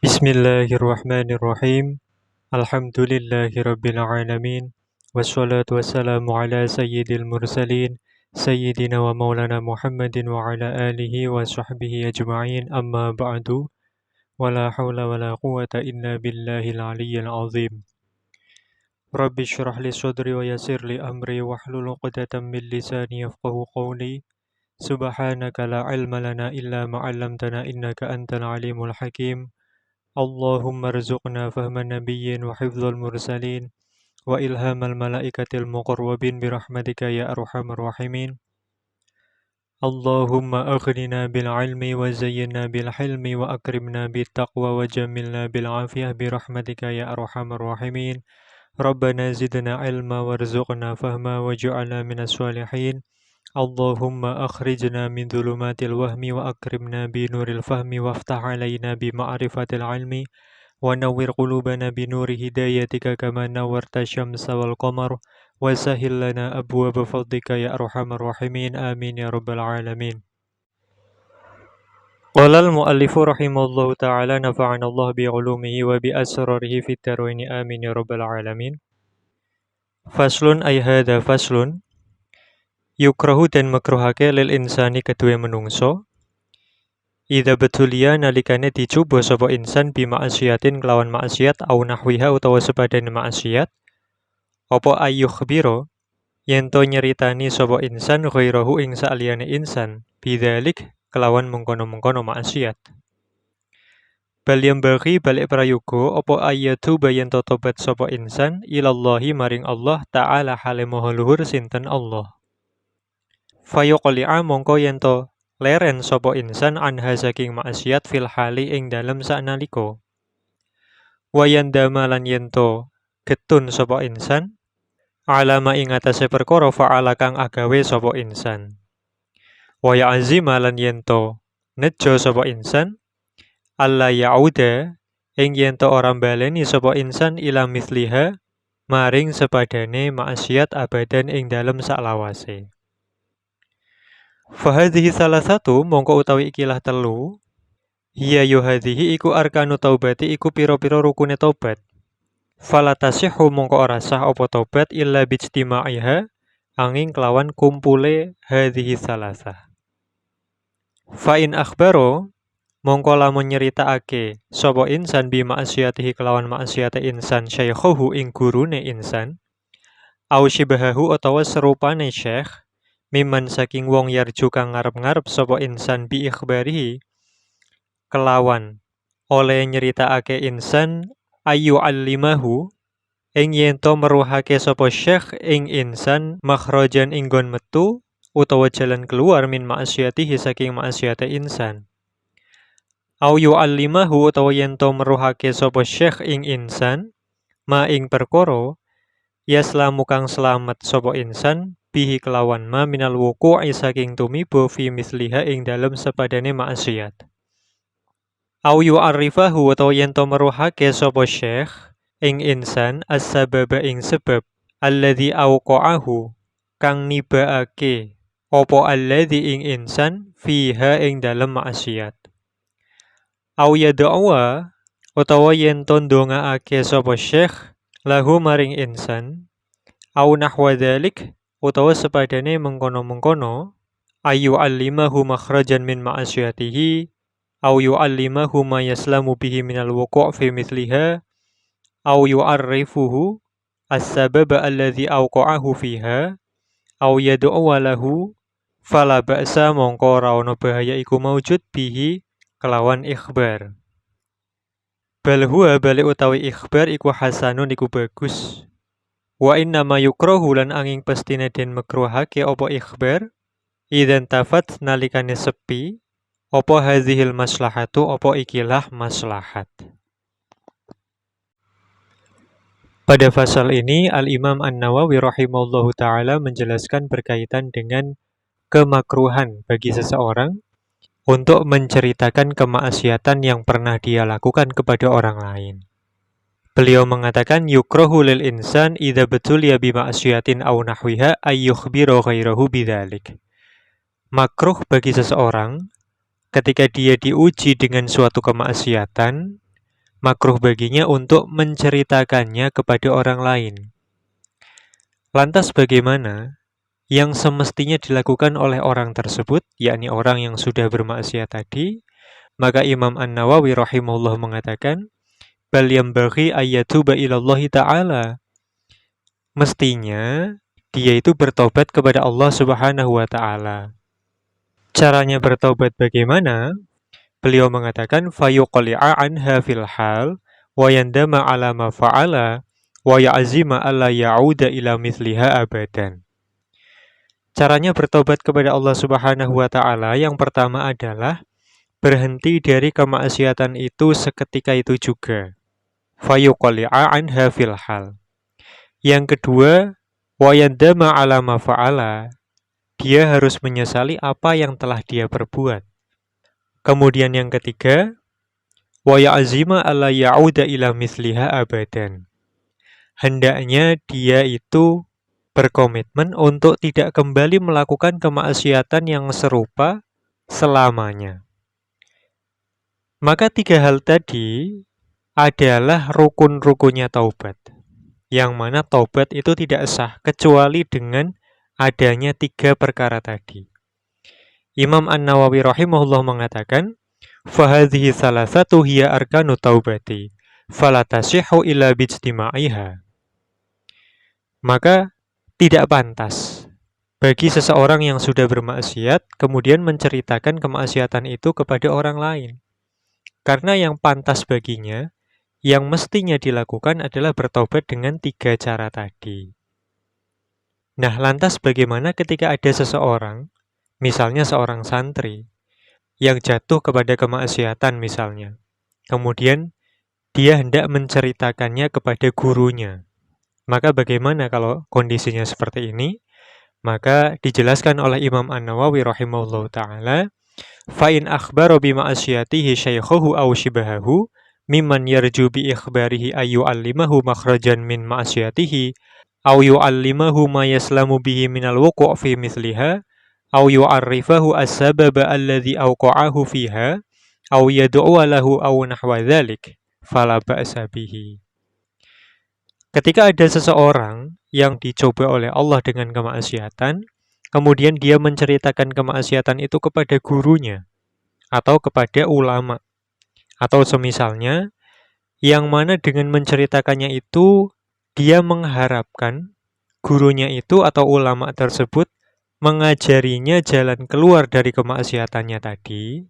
Bismillahirrahmanirrahim. Alhamdulillahirabbil alamin. Wassalatu wassalamu ala sayyidil mursalin sayyidina wa maulana Muhammadin wa ala alihi wa sahbihi ajma'in. Amma ba'du. Wala hawla wala quwata illa billahil aliyyil azim. Rabbi syrah li sadri wa yassir li amri wahlul 'uqdatam min lisani yafqahu qawli. Subhanaka la ilma lana illa ma 'allamtana innaka antal alimul hakim. Allahumma rzuqna fahman nabiyyin wa hifdzal mursalin wa ilhamal malaikatil muqarrabin birahmatika ya arhamar rahimin. Allahumma aghnina bil ilmi wa zayyinna bil hilmi wa akrimna bit taqwa wa jammilna bil afiyah birahmatika ya arhamar rahimin. Rabbana zidna ilma warzuqna fahma waj'alna minas shalihin. Allahumma akhrijna min dhulumatil wahmi wa akrimna bi nuril fahmi waftah alaina bi ma'rifatil ilmi wa nawwir qulubana bi nuri hidayatika kama nawwarta syamsa wal qamar wa sahhil lana abwaaba fadlika ya arhamar rahimin. Amin ya rabbal alamin. Qala al-muallifu rahimallahu ta'ala nafa'ana Allah bi ulumihi wa bi asrarihi fit darwaini amin ya rabbal alamin. Faslun ay hadza faslun yukrahu dan makruhake lil insani kedue menungso idza betulia nalikane dicoba sapa insan bi ma'asiyatin kelawan maksiat au nahwiha utawa sepadane maksiat apa ayyukhbiro yen to nyeritani sapa insan ghairahu ing saliyane insan bidzalik kelawan mengkono-mengkono maksiat bal yambaghi balik prayoga apa ayatu bayen tobat sapa insan ilallahi maring Allah taala hale maha luhur sinten Allah. Fayuqli'a mongko yento leren sapa insan anha saking maksiat fil hali ing dalem saknalika. Wayandama lan yento getun sapa insan alama ing atase perkara fa'ala kang agawe sapa insan. Wa ya'zima lan yento nejo sapa insan alla ya'uda ing yento ora baleni sapa insan ila misliha maring sepadane maksiat abadan ing dalem saklawase. Fahadhihi salah satu mongko utawi ikilah telu hiya yuhadhihi iku arkanu taubati iku pira-pira rukune taubat. Fala tasihhu mongko ora sah apa taubat illa bijtima'iha angin kelawan kumpule hadhihi salasah. Fa in akhbaro mongko lamun nyeritakake sapa insan bi ma'siyatihi kelawan maksiate insan syaikhuhu ing gurune insan au shibahahu utawa serupane syekh miman saking wong yarju kang ngarep-ngarep sapa insan bi ikhbarihi kelawan oleh nyeritakake insan ayu allimahu ing yen to meruhake sapa syekh ing insan makhrajan ing nggon metu utawa jalan keluar min maksiatihi saking maksiate insan au yu'allimahu utawa yen to meruhake sapa syekh ing insan ma ing perkara yaslamu kang selamat sapa insan bihi kelawan ma minal wuqu'i saking tumibo fi misliha ing dalem sepadane maksiat. Au yu'arrifahu utawa yen to meruhake sapa syekh ing insan as-sababa ing sebab alladzi auqa'ahu kang nibaake apa alladzi ing insan fiha ing dalem maksiat. Au yad'uwa utawa yen to ndongaake sapa syekh lahu maring insan au nahwa dzalik utawa sepadane mengkono-mengkono ayu allimahu makhrajan min ma'asyatihi au yu'allimahu ma yaslamu bihi minal wuqu' fi mithliha au yu'arrifuhu as-sababa alladhi awqa'ahu fiha au yad'u lahu fala ba'sa mongko ora ana bahaya iku maujud bihi kelawan ikhbar. Bal huwa balik utawi ikhbar iku hasanun iku bagus. Wa inna ma yukrahu lan angin pestine den makruhake apa ikhbar idzan tafat nalikane sepi apa hadhil maslahatu apa ikilah maslahat. Pada fasal ini Al-Imam An-Nawawi rahimahullahu taala menjelaskan berkaitan dengan kemakruhan bagi seseorang untuk menceritakan kemaksiatan yang pernah dia lakukan kepada orang lain. Beliau mengatakan yukrahu lil insan idza betulia bi ma'siyatin aw nahwiha ay yukhbiru ghairahu bidzalik. Makruh bagi seseorang ketika dia diuji dengan suatu kemaksiatan makruh baginya untuk menceritakannya kepada orang lain. Lantas bagaimana yang semestinya dilakukan oleh orang tersebut, yakni orang yang sudah bermaksiat tadi? Maka Imam An-Nawawi rahimahullah mengatakan, bal yambaghi ayyatuba ilallahi ta'ala. Mestinya dia itu bertobat kepada Allah Subhanahu wa taala. Caranya bertobat bagaimana? Beliau mengatakan fayuqli'a anha fil hal wa yandama ala ma fa'ala wa ya'zima alla ya'uda ila mithliha abadan. Caranya bertobat kepada Allah Subhanahu wa taala yang pertama adalah berhenti dari kemaksiatan itu seketika itu juga. Fayuqli'a anha fil hal. Yang kedua, wa yandama ala ma fa'ala. Dia harus menyesali apa yang telah dia perbuat. Kemudian yang ketiga, wa ya'zima alla ya'uda ila mithliha abadan. Hendaknya dia itu berkomitmen untuk tidak kembali melakukan kemaksiatan yang serupa selamanya. Maka tiga hal tadi adalah rukun-rukunnya taubat, yang mana taubat itu tidak sah kecuali dengan adanya tiga perkara tadi. Imam An-Nawawi rahimahullah mengatakan, fahadhihi thalathatu hiya arkanu taubati, fala tasihhu illa bijtima'iha. Maka tidak pantas bagi seseorang yang sudah bermaksiat kemudian menceritakan kemaksiatan itu kepada orang lain. Karena yang pantas baginya, yang mestinya dilakukan adalah bertobat dengan tiga cara tadi. Nah, lantas bagaimana ketika ada seseorang, misalnya seorang santri, yang jatuh kepada kemaksiatan misalnya, kemudian dia hendak menceritakannya kepada gurunya. Maka bagaimana kalau kondisinya seperti ini? Maka dijelaskan oleh Imam An-Nawawi rahimahullahu ta'ala, fa'in akhbaro bima'asyatihi syaykhuhu aw shibahahu, mimman yarju bi ikhbarihi ayyu'allimahu makhrajan min ma'asyatihi, aw yu'allimahu ma yaslamu bihi minal wuku' fi mithliha, aw yu'arrifahu as-sababa alladhi awqa'ahu fiha, aw yad'uwa lahu aw nahwa dhalik, fala ba'sa bihi. Ketika ada seseorang yang dicoba oleh Allah dengan kemaksiatan, kemudian dia menceritakan kemaksiatan itu kepada gurunya, atau kepada ulama, atau semisalnya, yang mana dengan menceritakannya itu, dia mengharapkan gurunya itu atau ulama tersebut mengajarinya jalan keluar dari kemaksiatannya tadi,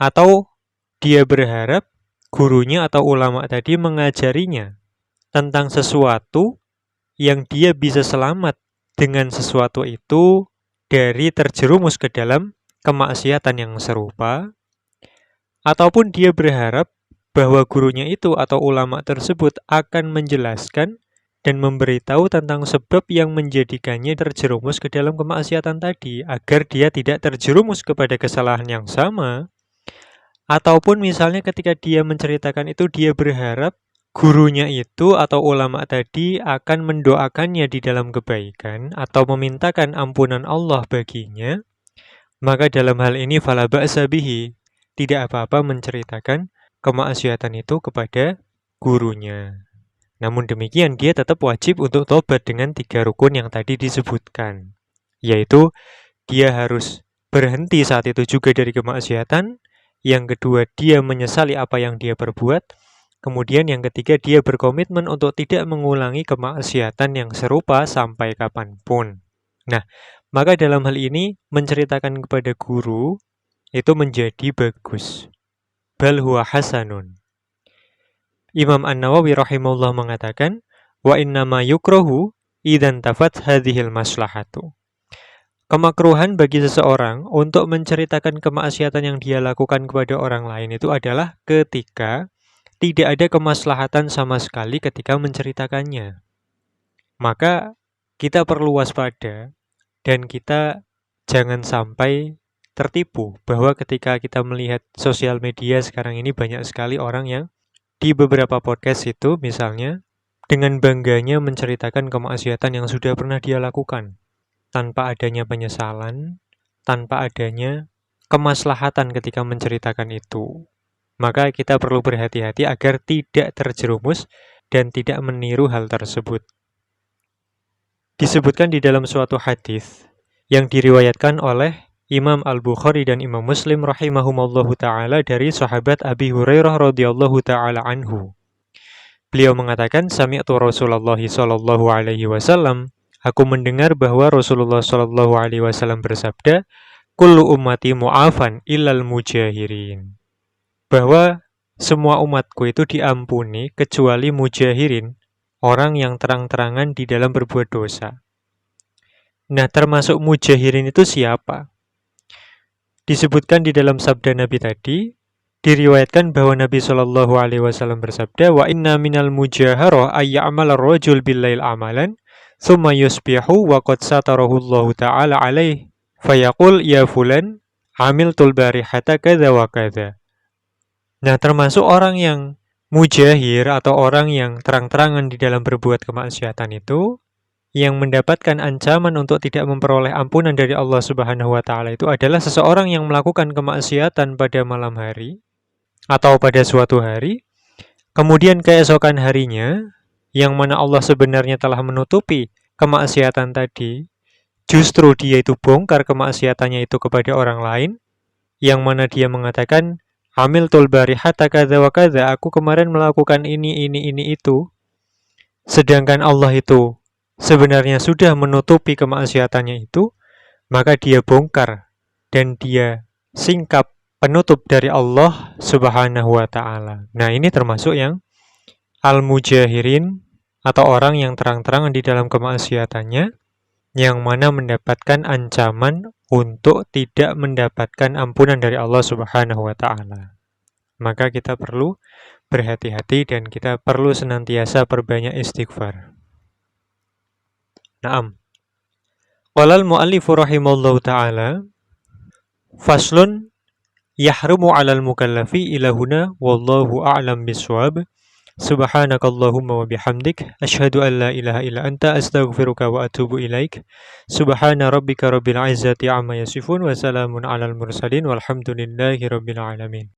atau dia berharap gurunya atau ulama tadi mengajarinya tentang sesuatu yang dia bisa selamat dengan sesuatu itu dari terjerumus ke dalam kemaksiatan yang serupa, ataupun dia berharap bahwa gurunya itu atau ulama tersebut akan menjelaskan dan memberitahu tentang sebab yang menjadikannya terjerumus ke dalam kemaksiatan tadi, agar dia tidak terjerumus kepada kesalahan yang sama. Ataupun misalnya ketika dia menceritakan itu, dia berharap gurunya itu atau ulama tadi akan mendoakannya di dalam kebaikan atau memintakan ampunan Allah baginya. Maka dalam hal ini fala ba'sa bihi, tidak apa-apa menceritakan kemaksiatan itu kepada gurunya. Namun demikian dia tetap wajib untuk tobat dengan tiga rukun yang tadi disebutkan, yaitu dia harus berhenti saat itu juga dari kemaksiatan. Yang kedua, dia menyesali apa yang dia perbuat. Kemudian yang ketiga, dia berkomitmen untuk tidak mengulangi kemaksiatan yang serupa sampai kapanpun. Nah, maka dalam hal ini menceritakan kepada guru itu menjadi bagus. Bal huwa hasanun. Imam An-Nawawi rahimahullah mengatakan, wa innama yukrahu idzan tafat hadhil maslahatu. Kemakruhan bagi seseorang untuk menceritakan kemaksiatan yang dia lakukan kepada orang lain itu adalah ketika tidak ada kemaslahatan sama sekali ketika menceritakannya. Maka kita perlu waspada dan kita jangan sampai tertipu bahwa ketika kita melihat sosial media sekarang ini banyak sekali orang yang di beberapa podcast itu misalnya dengan bangganya menceritakan kemaksiatan yang sudah pernah dia lakukan tanpa adanya penyesalan, tanpa adanya kemaslahatan ketika menceritakan itu. Maka kita perlu berhati-hati agar tidak terjerumus dan tidak meniru hal tersebut. Disebutkan di dalam suatu hadis yang diriwayatkan oleh Imam Al-Bukhari dan Imam Muslim rahimahumallahu ta'ala dari sahabat Abi Hurairah radhiyallahu ta'ala anhu. Beliau mengatakan, sami'tu Rasulullah sallallahu alaihi wasallam, aku mendengar bahwa Rasulullah sallallahu alaihi wasallam bersabda, kullu ummati mu'afan illal mujahirin. Bahwa semua umatku itu diampuni kecuali mujahirin, orang yang terang-terangan di dalam berbuat dosa. Nah, termasuk mujahirin itu siapa? Disebutkan di dalam sabda Nabi tadi, diriwayatkan bahwa Nabi Shallallahu Alaihi Wasallam bersabda, wa inna minal mujaharah ayya'mal ar-rajul bil-lail amalan, thumma yusbihu wa qad satarahu Allah Ta'ala alaih, fayaqul ya fulan, amiltul barihata kadza wa kadza. Nah, termasuk orang yang mujahir atau orang yang terang-terangan di dalam berbuat kemaksiatan itu, yang mendapatkan ancaman untuk tidak memperoleh ampunan dari Allah Subhanahu wa Ta'ala itu adalah seseorang yang melakukan kemaksiatan pada malam hari atau pada suatu hari, kemudian keesokan harinya, yang mana Allah sebenarnya telah menutupi kemaksiatan tadi, justru dia itu bongkar kemaksiatannya itu kepada orang lain, yang mana dia mengatakan, amiltul barihata kadza wa kadza, aku kemarin melakukan ini itu, sedangkan Allah itu sebenarnya sudah menutupi kemaksiatannya itu, maka dia bongkar dan dia singkap penutup dari Allah Subhanahu wa Ta'ala. Nah, ini termasuk yang al-mujahirin atau orang yang terang-terangan di dalam kemaksiatannya, yang mana mendapatkan ancaman untuk tidak mendapatkan ampunan dari Allah Subhanahu wa Ta'ala. Maka kita perlu berhati-hati dan kita perlu senantiasa perbanyak istighfar. Naam. Walal mu'allifu rahimallahu ta'ala, faslun yahrumu 'alal mukallafi ila huna wallahu a'lam biswab. Subhanakallahumma wa bihamdik asyhadu an la ilaha illa anta astaghfiruka wa atubu ilaik. Subhana rabbika rabbil izzati amma yasifun wa salamun 'alal mursalin walhamdulillahi rabbil alamin.